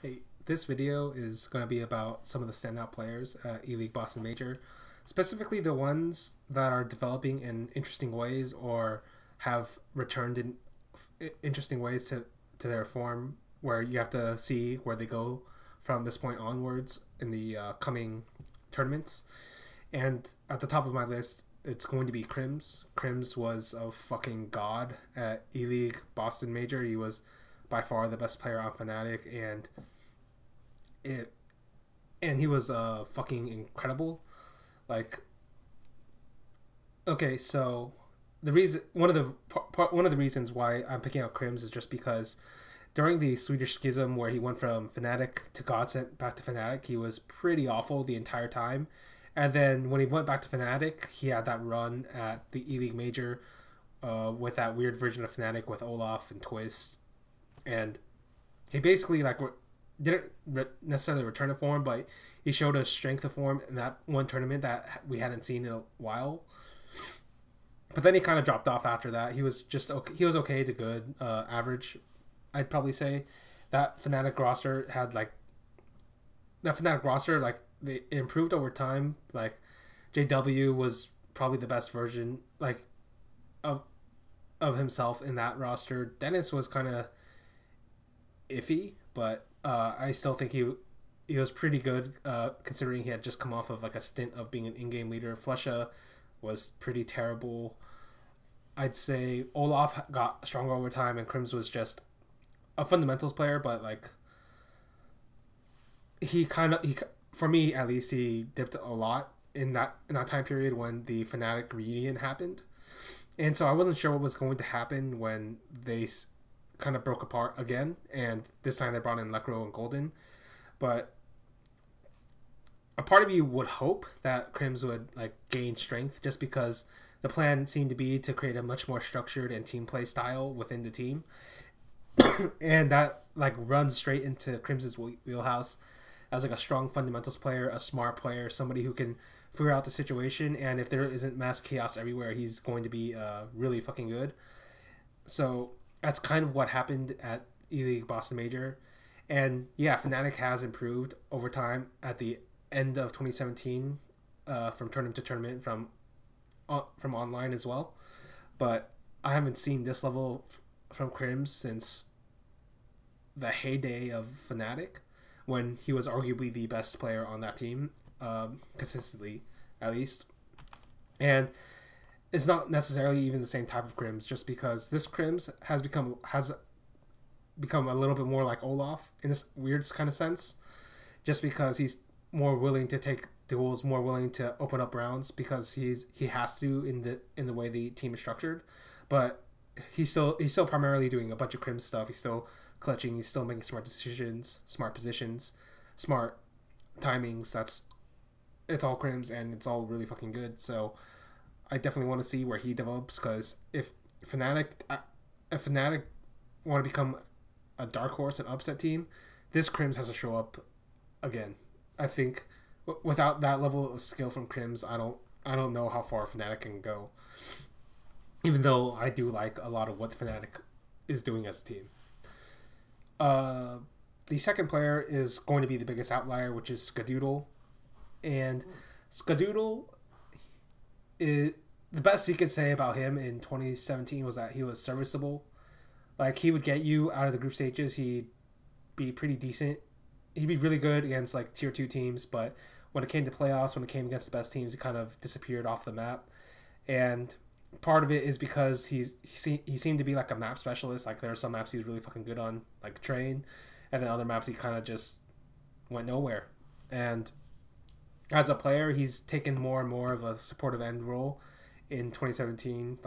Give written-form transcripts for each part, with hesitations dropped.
Hey, this video is going to be about some of the standout players at ELeague Boston Major, specifically the ones that are developing in interesting ways or have returned in interesting ways to their form, where you have to see where they go from this point onwards in the coming tournaments. And at the top of my list, it's going to be Crims. Crims was a fucking god at ELeague Boston Major. He was by far the best player on Fnatic, it and he was fucking incredible. Like, okay, so the reason one of the reasons why I'm picking out Crims is just because during the Swedish schism where he went from Fnatic to Godsent back to Fnatic, he was pretty awful the entire time. And then when he went back to Fnatic, he had that run at the ELeague Major with that weird version of Fnatic with Olaf and Twist. And he basically didn't necessarily return to form, but he showed a strength of form in that one tournament that we hadn't seen in a while. But then he kind of dropped off after that. He was just okay. He was okay to good, average, I'd probably say. That Fnatic roster they improved over time. Like, JW was probably the best version of himself in that roster. Dennis was kind of iffy, but I still think he was pretty good, considering he had just come off of a stint of being an in-game leader. Flesha was pretty terrible. I'd say Olaf got stronger over time, and Crims was just a fundamentals player, but he for me at least, he dipped a lot in that time period when the Fnatic reunion happened. And so I wasn't sure what was going to happen when they kind of broke apart again, and this time they brought in Lekro and Golden. But a part of you would hope that Crims would gain strength, just because the plan seemed to be to create a much more structured and team play style within the team. And that runs straight into Crims's wheelhouse as a strong fundamentals player, a smart player, somebody who can figure out the situation, and if there isn't mass chaos everywhere, he's going to be really fucking good. So that's kind of what happened at ELeague Boston Major. And yeah, Fnatic has improved over time at the end of 2017, from tournament to tournament, from online as well. But I haven't seen this level from Crims since the heyday of Fnatic, when he was arguably the best player on that team, consistently at least. And it's not necessarily even the same type of Crims, just because this Crims has become a little bit more like Olaf in this weird kind of sense, just because he's more willing to take duels, more willing to open up rounds, because he has to in the way the team is structured. But he's still primarily doing a bunch of Crims stuff. He's still clutching, he's still making smart decisions, smart positions, smart timings. It's all Crims, and it's all really fucking good. So I definitely want to see where he develops, because if Fnatic want to become a dark horse, an upset team, this Crims has to show up again. I think without that level of skill from Crims, I don't know how far Fnatic can go. Even though I do like a lot of what Fnatic is doing as a team. The second player is going to be the biggest outlier, which is Skadoodle. And Skadoodle, the best you could say about him in 2017 was that he was serviceable. He would get you out of the group stages. He'd be pretty decent. He'd be really good against tier 2 teams, but when it came to playoffs, when it came against the best teams, he kind of disappeared off the map. And part of it is because he seemed to be a map specialist. There are some maps he's really fucking good on, like Train, and then other maps he kind of just went nowhere. And as a player, he's taken more and more of a supportive end role in 2017.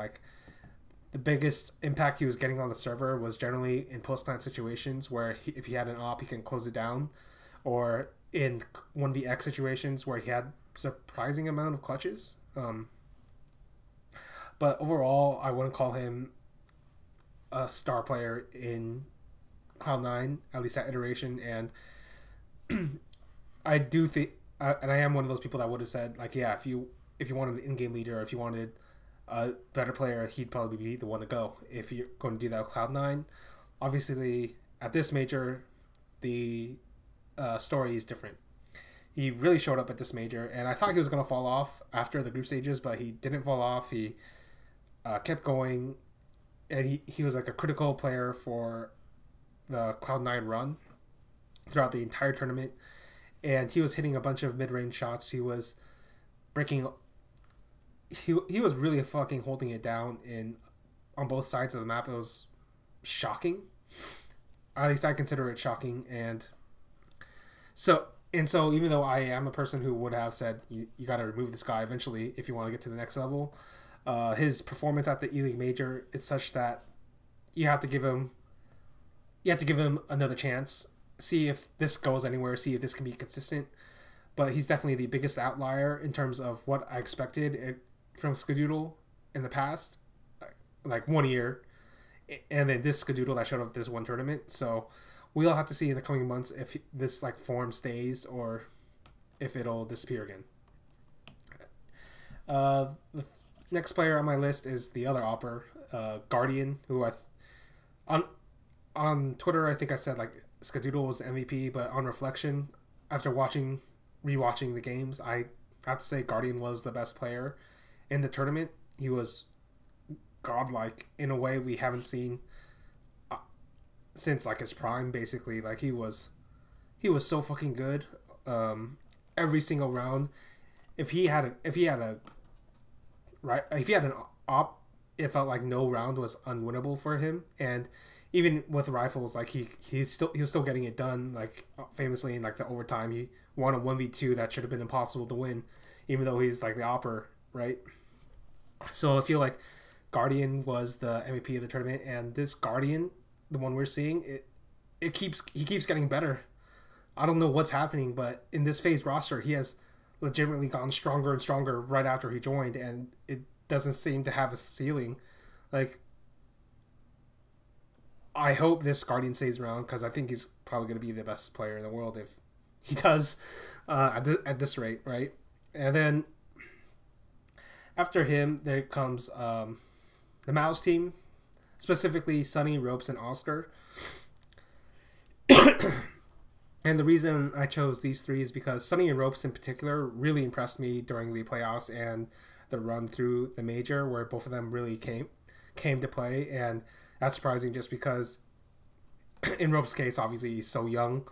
The biggest impact he was getting on the server was generally in post-plant situations, where if he had an op, he can close it down, or in 1vx situations where he had surprising amount of clutches. But overall, I wouldn't call him a star player in Cloud9, at least that iteration. And I do think, and I am one of those people that would have said, yeah, if you wanted an in-game leader, or if you wanted a better player, he'd probably be the one to go if you're going to do that with Cloud9. Obviously, at this major, the story is different. He really showed up at this major, and I thought he was going to fall off after the group stages, but he didn't fall off. He kept going, and he was like a critical player for the Cloud9 run throughout the entire tournament, and he was hitting a bunch of mid-range shots. He was breaking. He was really fucking holding it down on both sides of the map. It was shocking. At least I consider it shocking, and so even though I am a person who would have said you got to remove this guy eventually if you want to get to the next level, his performance at the ELeague Major is such that you have to give him another chance, see if this goes anywhere, see if this can be consistent. But he's definitely the biggest outlier in terms of what I expected from Skadoodle in the past, like 1 year, and then this Skadoodle that showed up this one tournament. So we'll have to see in the coming months if this like form stays or if it'll disappear again. The next player on my list is the other Opper, Guardian, who on Twitter I think I said like Skadoodle was the MVP, but on reflection, after rewatching the games, I have to say Guardian was the best player in the tournament. He was godlike in a way we haven't seen since like his prime, basically. Like he was so fucking good. Every single round, if he had an op, it felt like no round was unwinnable for him. And even with rifles, like he was still getting it done. Like famously in like the overtime, he won a 1v2 that should have been impossible to win, even though he's like the opper, right? So I feel like Guardian was the MVP of the tournament, and this Guardian, the one we're seeing, he keeps getting better. I don't know what's happening, but in this phase roster, he has legitimately gotten stronger and stronger right after he joined, and it doesn't seem to have a ceiling. Like, I hope this Guardian stays around because I think he's probably going to be the best player in the world if he does at this rate, right? And then after him, there comes the Mouse team, specifically Sunny, Ropes, and Oscar. And the reason I chose these three is because Sunny and Ropes in particular really impressed me during the playoffs and the run through the major, where both of them really came to play. And that's surprising just because in Ropes' case, obviously he's so young,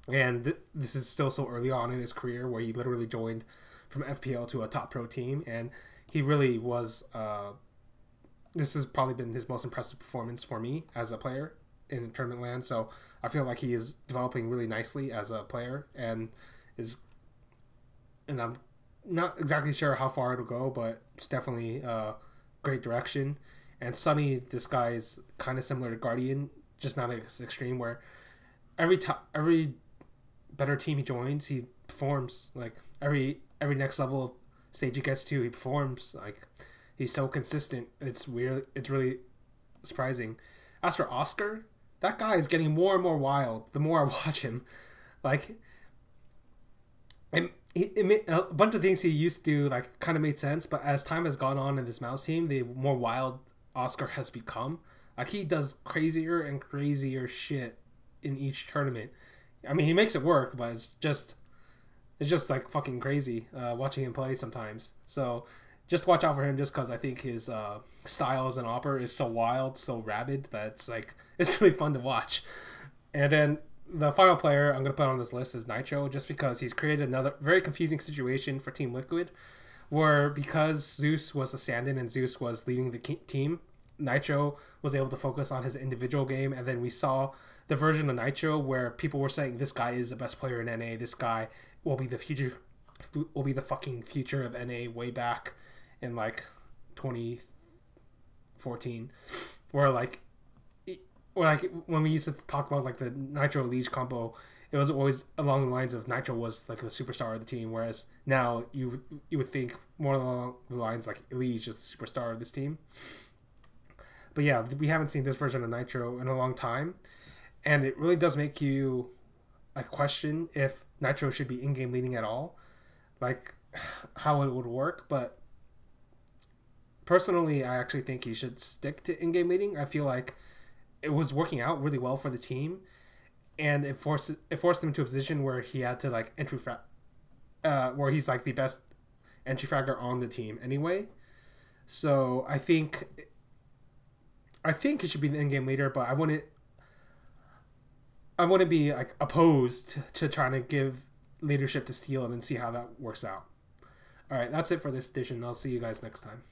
and this is still so early on in his career where he literally joined from FPL to a top pro team, and he really was this has probably been his most impressive performance for me as a player in tournament land. So I feel like he is developing really nicely as a player, and I'm not exactly sure how far it'll go, but it's definitely a great direction. And Sunny, this guy is kind of similar to Guardian, just not as extreme, where every better team he joins, he performs. Like every next level stage he gets to, he performs. Like he's so consistent. It's weird. It's really surprising. As for Oscar, that guy is getting more and more wild the more I watch him. Like, a bunch of things he used to do like kind of made sense, but as time has gone on in this Mouse team, the more wild Oscar has become. Like he does crazier and crazier shit in each tournament. I mean, he makes it work, but it's just like fucking crazy watching him play sometimes. So just watch out for him, just because I think his style as an opera is so wild, so rabid, that it's really fun to watch. And then the final player I'm going to put on this list is Nitro, just because he's created another very confusing situation for Team Liquid, where because Zeus was the stand-in and Zeus was leading the team, Nitro was able to focus on his individual game. And then we saw the version of Nitro where people were saying this guy is the best player in NA, this guy will be the fucking future of NA way back in like 2014, where when we used to talk about like the Nitro Leech combo, it was always along the lines of Nitro was like the superstar of the team, whereas now you would think more along the lines like ELeague is the superstar of this team. But yeah, we haven't seen this version of Nitro in a long time, and it really does make you like question if Nitro should be in-game leading at all, like how it would work. But personally, I actually think he should stick to in-game leading. I feel like it was working out really well for the team, and it forced him into a position where he had to like where he's like the best entry fragger on the team anyway. So I think he should be the in-game leader, but I wouldn't be like opposed to trying to give leadership to Steel and then see how that works out. All right, that's it for this edition. I'll see you guys next time.